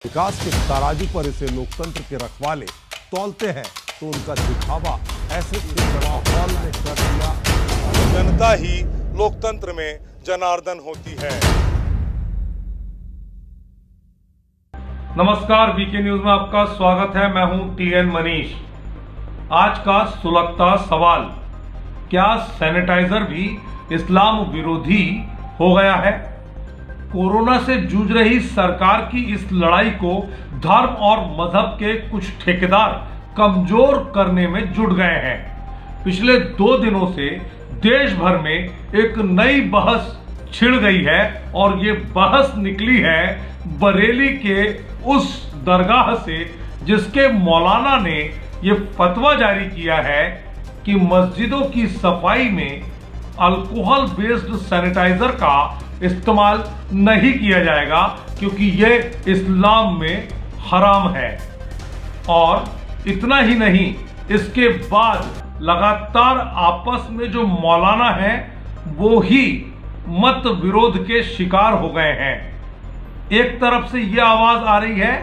विकास के तराजू पर इसे लोकतंत्र के रखवाले तौलते हैं तो उनका दिखावा ऐसे माहौल में कर दिया। जनता ही लोकतंत्र में जनार्दन होती है। नमस्कार, वीके न्यूज में आपका स्वागत है। मैं हूं टीएन मनीष। आज का सुलगता सवाल, क्या सैनिटाइजर भी इस्लाम विरोधी हो गया है? कोरोना से जूझ रही सरकार की इस लड़ाई को धर्म और मजहब के कुछ ठेकेदार कमजोर करने में जुट गए हैं। पिछले 2 दिनों से देश भर में एक नई बहस छिड़ गई है और ये बहस निकली है बरेली के उस दरगाह से जिसके मौलाना ने ये फतवा जारी किया है कि मस्जिदों की सफाई में अल्कोहल बेस्ड सैनिटाइजर का इस्तेमाल नहीं किया जाएगा क्योंकि ये इस्लाम में हराम है। और इतना ही नहीं, इसके बाद लगातार आपस में जो मौलाना हैं वो ही मत विरोध के शिकार हो गए हैं। एक तरफ से ये आवाज आ रही है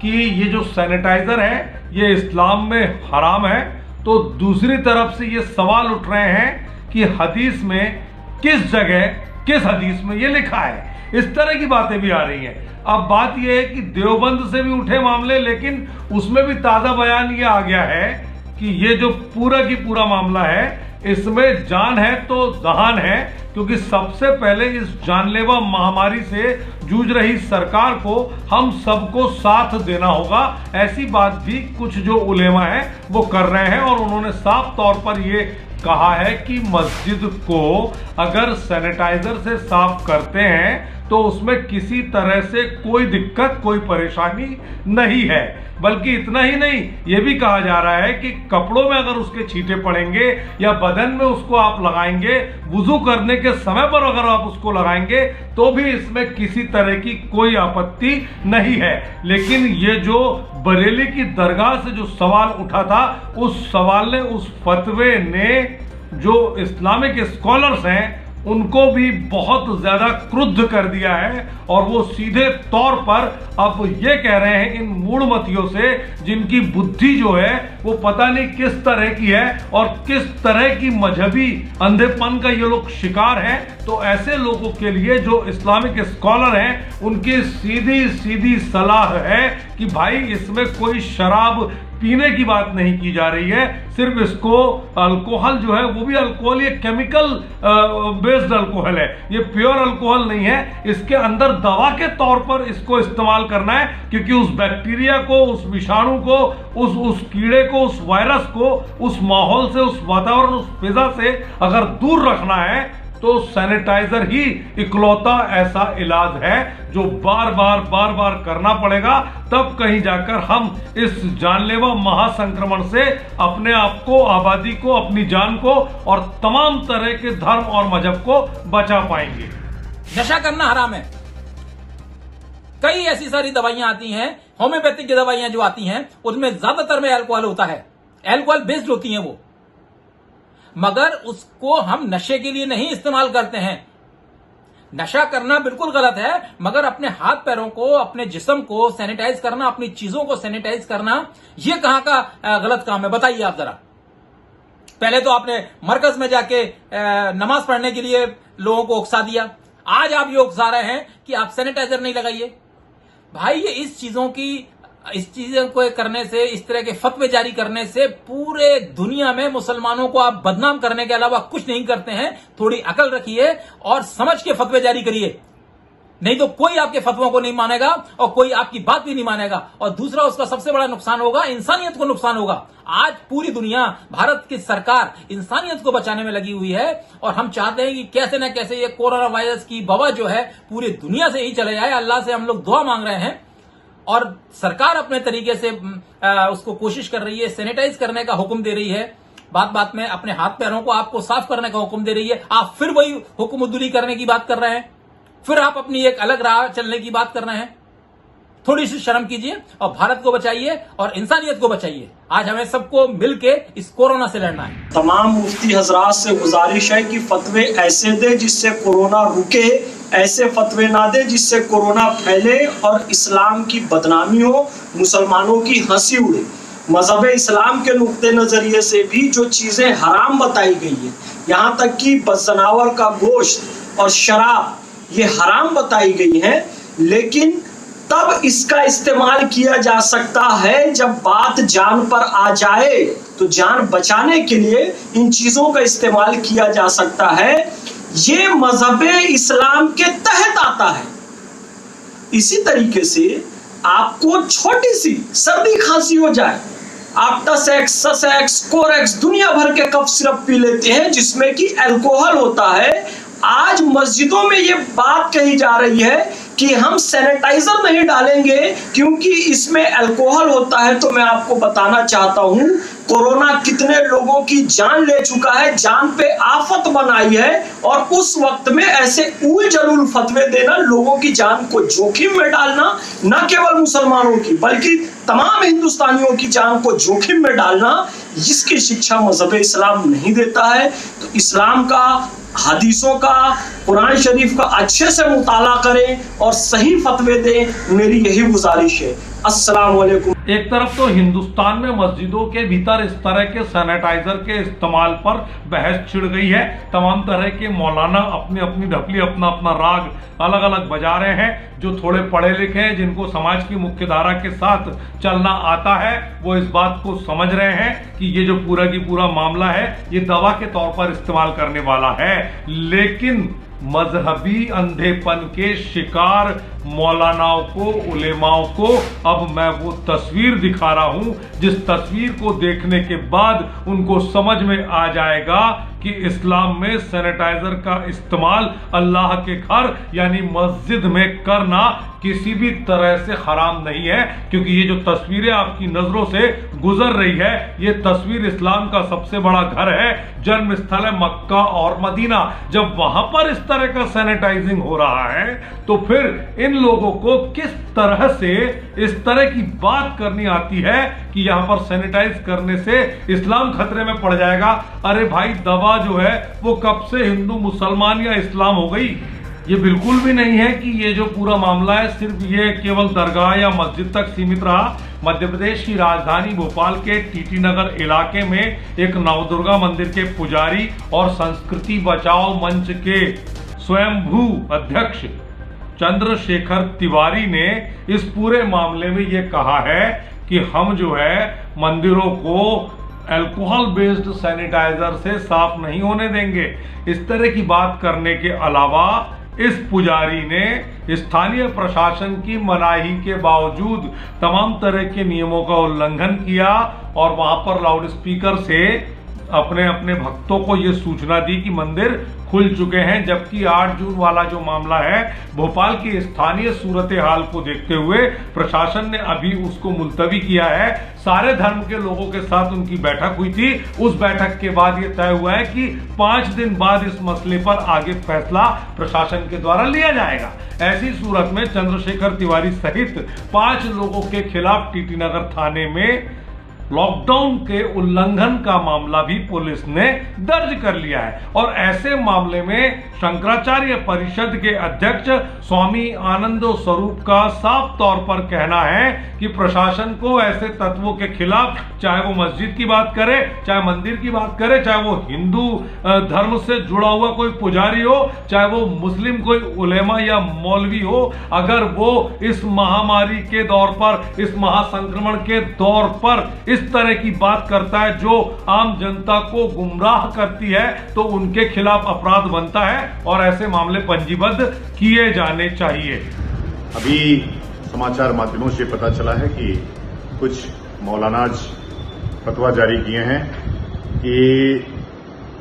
कि ये जो सैनिटाइजर है ये इस्लाम में हराम है, तो दूसरी तरफ से ये सवाल उठ रहे हैं कि हदीस में किस हदीस में ये लिखा है। इस तरह की बातें भी आ रही हैं। अब बात यह है कि देवबंद से भी उठे मामले, लेकिन उसमें भी ताजा बयान ये आ गया है कि ये जो पूरा की पूरा मामला है इसमें जान है तो जहान है, क्योंकि सबसे पहले इस जानलेवा महामारी से जूझ रही सरकार को हम सबको साथ देना होगा। ऐसी बात भी कुछ जो उलेमा है वो कर रहे हैं और उन्होंने साफ तौर पर ये कहा है कि मस्जिद को अगर सैनिटाइजर से साफ करते हैं तो उसमें किसी तरह से कोई दिक्कत, कोई परेशानी नहीं है। बल्कि इतना ही नहीं, यह भी कहा जा रहा है कि कपड़ों में अगर उसके छींटे पड़ेंगे या बदन में उसको आप लगाएंगे, वुजू करने के समय पर अगर आप उसको लगाएंगे तो भी इसमें किसी तरह की कोई आपत्ति नहीं है। लेकिन ये जो बरेली की दरगाह से जो सवाल उठा था, उस सवाल ने, उस फतवे ने जो इस्लामिक स्कॉलर्स हैं उनको भी बहुत ज्यादा क्रुद्ध कर दिया है और वो सीधे तौर पर अब ये कह रहे हैं इन मूढ़मतियों से, जिनकी बुद्धि जो है वो पता नहीं किस तरह की है और किस तरह की मजहबी अंधेपन का ये लोग शिकार हैं। तो ऐसे लोगों के लिए जो इस्लामिक स्कॉलर हैं उनकी सीधी सीधी सलाह है कि भाई इसमें कोई शराब पीने की बात नहीं की जा रही है, सिर्फ इसको अल्कोहल जो है वो भी अल्कोहल, ये केमिकल बेस्ड अल्कोहल है, ये प्योर अल्कोहल नहीं है। इसके अंदर दवा के तौर पर इसको इस्तेमाल करना है क्योंकि उस बैक्टीरिया को, उस विषाणु को, उस कीड़े को, उस वायरस को उस माहौल से, उस वातावरण, उस फिजा से अगर दूर रखना है तो सैनिटाइजर ही इकलौता ऐसा इलाज है जो बार बार करना पड़ेगा, तब कहीं जाकर हम इस जानलेवा महासंक्रमण से अपने आप को, आबादी को, अपनी जान को और तमाम तरह के धर्म और मजहब को बचा पाएंगे। नशा करना हराम है। कई ऐसी सारी दवाइयां आती हैं, होम्योपैथिक की दवाइयां जो आती हैं उनमें ज्यादातर में अल्कोहल होता है, अल्कोहल बेस्ड होती हैं वो, मगर उसको हम नशे के लिए नहीं इस्तेमाल करते हैं। नशा करना बिल्कुल गलत है, मगर अपने हाथ पैरों को, अपने जिस्म को सैनिटाइज करना, अपनी चीजों को सैनिटाइज करना, यह कहां का गलत काम है बताइए आप जरा। पहले तो आपने मरकज में जाके नमाज पढ़ने के लिए लोगों को उकसा दिया, आज आप ये उकसा रहे हैं कि आप सैनिटाइजर नहीं लगाइए। भाई ये इस चीजों को करने से, इस तरह के फतवे जारी करने से पूरे दुनिया में मुसलमानों को आप बदनाम करने के अलावा कुछ नहीं करते हैं। थोड़ी अकल रखिए और समझ के फतवे जारी करिए, नहीं तो कोई आपके फतवों को नहीं मानेगा और कोई आपकी बात भी नहीं मानेगा। और दूसरा, उसका सबसे बड़ा नुकसान होगा, इंसानियत को नुकसान होगा। आज पूरी दुनिया, भारत की सरकार इंसानियत को बचाने में लगी हुई है और हम चाहते हैं कि कैसे न कैसे ये कोरोना वायरस की वबा जो है पूरी दुनिया से ही चले जाए। अल्लाह से हम लोग दुआ मांग रहे हैं और सरकार अपने तरीके से उसको कोशिश कर रही है, सैनिटाइज करने का हुक्म दे रही है, बात बात में अपने हाथ पैरों को आपको साफ करने का हुक्म दे रही है। आप फिर वही हुक्म उदुली करने की बात कर रहे हैं, फिर आप अपनी एक अलग राह चलने की बात कर रहे हैं। थोड़ी सी शर्म कीजिए और भारत को बचाइए और इंसानियत को बचाइए। आज हमें सबको मिलके इस कोरोना से लड़ना है। तमाम मुफ्ती हजरात से गुजारिश है कि फतवे ऐसे दे जिससे कोरोना रुके, ऐसे फतवे ना दे जिससे कोरोना फैले और इस्लाम की बदनामी हो, मुसलमानों की हंसी उड़े। मजहब इस्लाम के नुक्ते नजरिए से भी जो चीजें हराम बताई गई है, यहाँ तक कि बदजनावर का गोश्त और शराब ये हराम बताई गई है, लेकिन तब इसका इस्तेमाल किया जा सकता है जब बात जान पर आ जाए। तो जान बचाने के लिए इन चीजों का इस्तेमाल किया जा सकता है। ये मजहब इस्लाम के तहत आता है। इसी तरीके से आपको छोटी सी सर्दी खांसी हो जाए, आप टसेक्स, ससेक्स, कोरेक्स दुनिया भर के कफ सिरप पी लेते हैं जिसमें कि अल्कोहल होता है। आज मस्जिदों में ये बात कही जा रही है कि हम सैनिटाइजर नहीं डालेंगे क्योंकि इसमें अल्कोहल होता है। तो मैं आपको बताना चाहता हूं, कोरोना कितने लोगों की जान ले चुका है, जान पे आफत बनाई है, और उस वक्त में ऐसे उल जलूल फतवे देना, लोगों की जान को जोखिम में डालना, न केवल मुसलमानों की बल्कि तमाम हिंदुस्तानियों की जान को जोखिम में डालना, इसकी शिक्षा मजहब इस्लाम नहीं देता है। तो इस्लाम का, हदीसों का, कुरान शरीफ का अच्छे से मुताला करें और सही फतवे दें, मेरी यही गुजारिश है। अस्सलाम वालेकुम। एक तरफ तो हिंदुस्तान में मस्जिदों के भीतर इस तरह के सैनिटाइजर के इस्तेमाल पर बहस छिड़ गई है। तमाम तरह के मौलाना अपनी अपनी ढपली, अपना अपना राग अलग अलग बजा रहे हैं। जो थोड़े पढ़े लिखे हैं, जिनको समाज की मुख्य धारा के साथ चलना आता है, वो इस बात को समझ रहे हैं कि ये जो पूरा की पूरा मामला है ये दवा के तौर पर इस्तेमाल करने वाला है। लेकिन मजहबी अंधेपन के शिकार मौलानाओं को, उलेमाओं को अब मैं वो तस्वीर दिखा रहा हूं जिस तस्वीर को देखने के बाद उनको समझ में आ जाएगा कि इस्लाम में सैनिटाइजर का इस्तेमाल अल्लाह के घर यानी मस्जिद में करना किसी भी तरह से हराम नहीं है। क्योंकि ये जो तस्वीरें आपकी नजरों से गुजर रही है, ये तस्वीर इस्लाम का सबसे बड़ा घर है, जन्म स्थल है मक्का और मदीना। जब वहां पर इस तरह का सैनिटाइजिंग हो रहा है तो फिर इन लोगों को किस तरह से इस तरह की बात करनी आती है कि यहां पर सैनिटाइज करने से इस्लाम खतरे में पड़ जाएगा। अरे भाई, दवा जो है वो कब से हिंदू, मुसलमान या इस्लाम हो गई। ये बिल्कुल भी नहीं है कि ये जो पूरा मामला है सिर्फ ये केवल दरगाह या मस्जिद तक सीमित रहा। मध्य प्रदेश की राजधानी भोपाल के टीटी नगर इलाके में एक नवदुर्गा मंदिर के पुजारी और संस्कृति बचाओ मंच के स्वयंभू अध्यक्ष चंद्रशेखर तिवारी ने इस पूरे मामले में ये कहा है कि हम जो है मंदिरों को अल्कोहल बेस्ड सैनिटाइजर से साफ नहीं होने देंगे। इस तरह की बात करने के अलावा इस पुजारी ने स्थानीय प्रशासन की मनाही के बावजूद तमाम तरह के नियमों का उल्लंघन किया और वहां पर लाउड स्पीकर से अपने अपने भक्तों को यह सूचना दी कि मंदिर खुल चुके हैं। जबकि 8 जून वाला जो मामला है, भोपाल की स्थानीय सूरत हाल को देखते हुए प्रशासन ने अभी उसको मुलतवी किया है। सारे धर्म के लोगों के साथ उनकी बैठक हुई थी। उस बैठक के बाद यह तय हुआ है कि 5 दिन बाद इस मसले पर आगे फैसला प्रशासन के द्वारा लिया जाएगा। ऐसी सूरत में चंद्रशेखर तिवारी सहित 5 लोगों के खिलाफ टीटी नगर थाने में लॉकडाउन के उल्लंघन का मामला भी पुलिस ने दर्ज कर लिया है। और ऐसे मामले में शंकराचार्य परिषद के अध्यक्ष स्वामी आनंदो स्वरूप का साफ तौर पर कहना है कि प्रशासन को ऐसे तत्वों के खिलाफ, चाहे वो मस्जिद की बात करे, चाहे मंदिर की बात करे, चाहे वो हिंदू धर्म से जुड़ा हुआ कोई पुजारी हो, चाहे वो मुस्लिम कोई उलेमा या मौलवी हो, अगर वो इस महामारी के दौर पर, इस महासंक्रमण के दौर पर इस तरह की बात करता है जो आम जनता को गुमराह करती है, तो उनके खिलाफ अपराध बनता है और ऐसे मामले पंजीबद्ध किए जाने चाहिए। अभी समाचार माध्यमों से पता चला है कि कुछ मौलानाज फतवा जारी किए हैं कि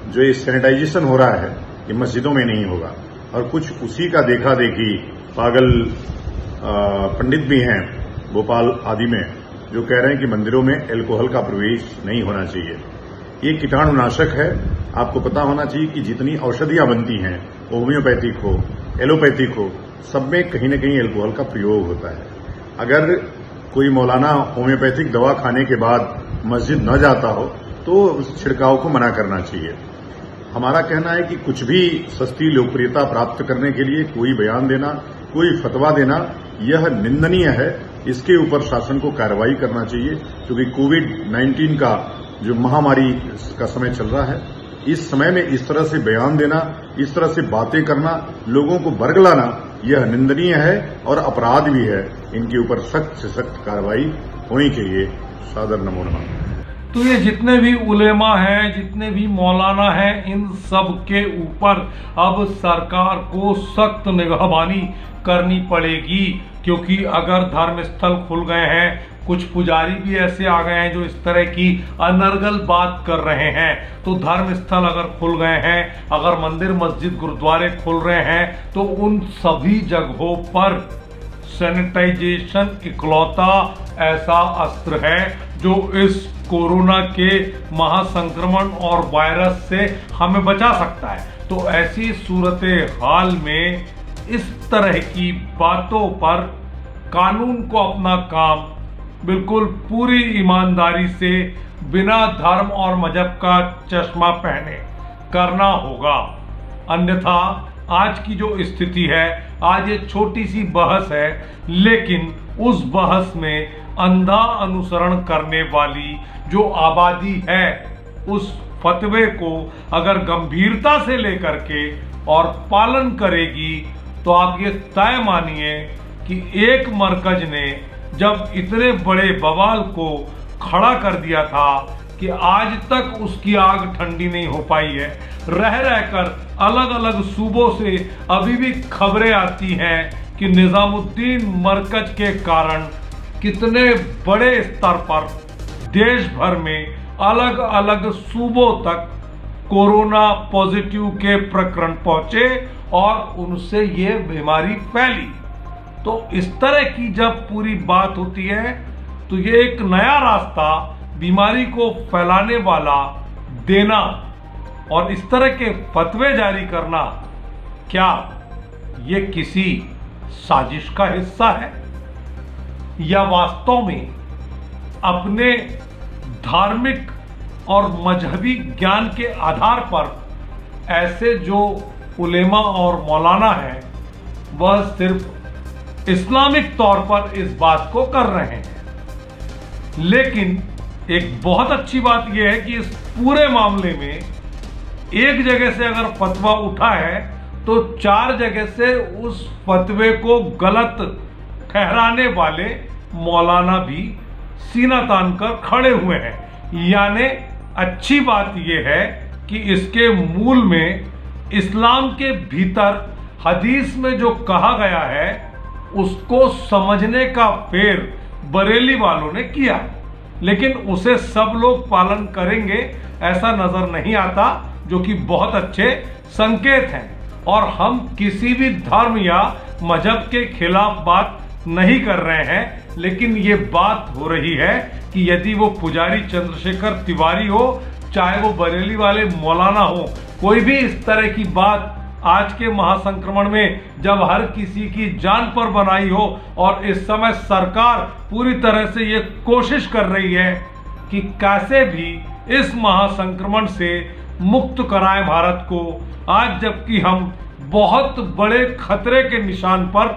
जो ये सैनिटाइजेशन हो रहा है ये मस्जिदों में नहीं होगा, और कुछ उसी का देखा देखी पागल पंडित भी हैं भोपाल आदि में जो कह रहे हैं कि मंदिरों में अल्कोहल का प्रवेश नहीं होना चाहिए। ये कीटाणुनाशक है। आपको पता होना चाहिए कि जितनी औषधियां बनती हैं, होम्योपैथिक हो, एलोपैथिक हो, सब में कहीं न कहीं अल्कोहल का प्रयोग होता है। अगर कोई मौलाना होम्योपैथिक दवा खाने के बाद मस्जिद न जाता हो तो उस छिड़काव को मना करना चाहिए। हमारा कहना है कि कुछ भी सस्ती लोकप्रियता प्राप्त करने के लिए कोई बयान देना, कोई फतवा देना, यह निंदनीय है। इसके ऊपर शासन को कार्रवाई करना चाहिए, क्योंकि कोविड-19 का जो महामारी का समय चल रहा है, इस समय में इस तरह से बयान देना, इस तरह से बातें करना, लोगों को बरगलाना, यह निंदनीय है और अपराध भी है। इनके ऊपर सख्त से सख्त कार्रवाई होनी चाहिए। सादर नमो नमः। तो ये जितने भी उलेमा हैं, जितने भी मौलाना हैं, इन सब के ऊपर अब सरकार को सख्त निगहबानी करनी पड़ेगी, क्योंकि अगर धर्म स्थल खुल गए हैं, कुछ पुजारी भी ऐसे आ गए हैं जो इस तरह की अनर्गल बात कर रहे हैं, तो धर्म स्थल अगर खुल गए हैं, अगर मंदिर मस्जिद गुरुद्वारे खुल रहे हैं, तो उन सभी जगहों पर सैनिटाइजेशन इकलौता ऐसा अस्त्र है जो इस कोरोना के महासंक्रमण और वायरस से हमें बचा सकता है। तो ऐसी सूरत हाल में इस तरह की बातों पर कानून को अपना काम बिल्कुल पूरी ईमानदारी से बिना धर्म और मजहब का चश्मा पहने करना होगा। अन्यथा आज की जो स्थिति है, आज ये छोटी सी बहस है, लेकिन उस बहस में अंधा अनुसरण करने वाली जो आबादी है, उस फतवे को अगर गंभीरता से लेकर के और पालन करेगी, तो आप ये तय मानिए कि एक मरकज ने जब इतने बड़े बवाल को खड़ा कर दिया था कि आज तक उसकी आग ठंडी नहीं हो पाई है। रह रहकर अलग अलग सूबों से अभी भी खबरें आती हैं कि निजामुद्दीन मरकज के कारण कितने बड़े स्तर पर देश भर में अलग अलग सूबों तक कोरोना पॉजिटिव के प्रकरण पहुंचे और उनसे ये बीमारी फैली। तो इस तरह की जब पूरी बात होती है, तो ये एक नया रास्ता बीमारी को फैलाने वाला देना और इस तरह के फतवे जारी करना, क्या ये किसी साजिश का हिस्सा है या वास्तव में अपने धार्मिक और मजहबी ज्ञान के आधार पर ऐसे जो उलेमा और मौलाना हैं, वह सिर्फ इस्लामिक तौर पर इस बात को कर रहे हैं। लेकिन एक बहुत अच्छी बात यह है कि इस पूरे मामले में एक जगह से अगर फतवा उठा है, तो 4 जगह से उस फतवे को गलत ठहराने वाले मौलाना भी सीना तान कर खड़े हुए हैं। यानी अच्छी बात यह है कि इसके मूल में इस्लाम के भीतर हदीस में जो कहा गया है, उसको समझने का फेर बरेली वालों ने किया, लेकिन उसे सब लोग पालन करेंगे ऐसा नजर नहीं आता, जो कि बहुत अच्छे संकेत हैं। और हम किसी भी धर्म या मजहब के खिलाफ बात नहीं कर रहे हैं, लेकिन ये बात हो रही है कि यदि वो पुजारी चंद्रशेखर तिवारी हो, चाहे वो बरेली वाले मौलाना हो, कोई भी इस तरह की बात आज के महासंक्रमण में जब हर किसी की जान पर बनाई हो, और इस समय सरकार पूरी तरह से ये कोशिश कर रही है कि कैसे भी इस महासंक्रमण से मुक्त कराएं भारत को, आज जबकि हम बहुत बड़े खतरे के निशान पर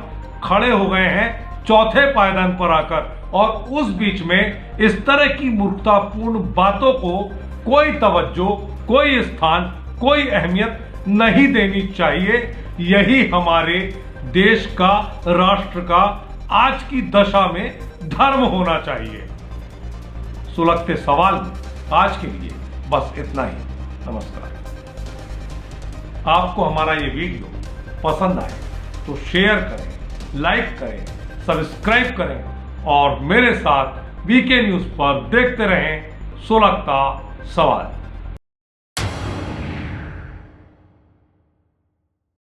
खड़े हो गए हैं, चौथे पायदान पर आकर, और उस बीच में इस तरह की मूर्खतापूर्ण बातों को कोई तवज्जो, कोई स्थान, कोई अहमियत नहीं देनी चाहिए। यही हमारे देश का, राष्ट्र का आज की दशा में धर्म होना चाहिए। सुलगते सवाल में आज के लिए बस इतना ही। नमस्कार। आपको हमारा ये वीडियो पसंद आए तो शेयर करें, लाइक करें, सब्सक्राइब करें और मेरे साथ वीके न्यूज पर देखते रहें सुलगता सवाल।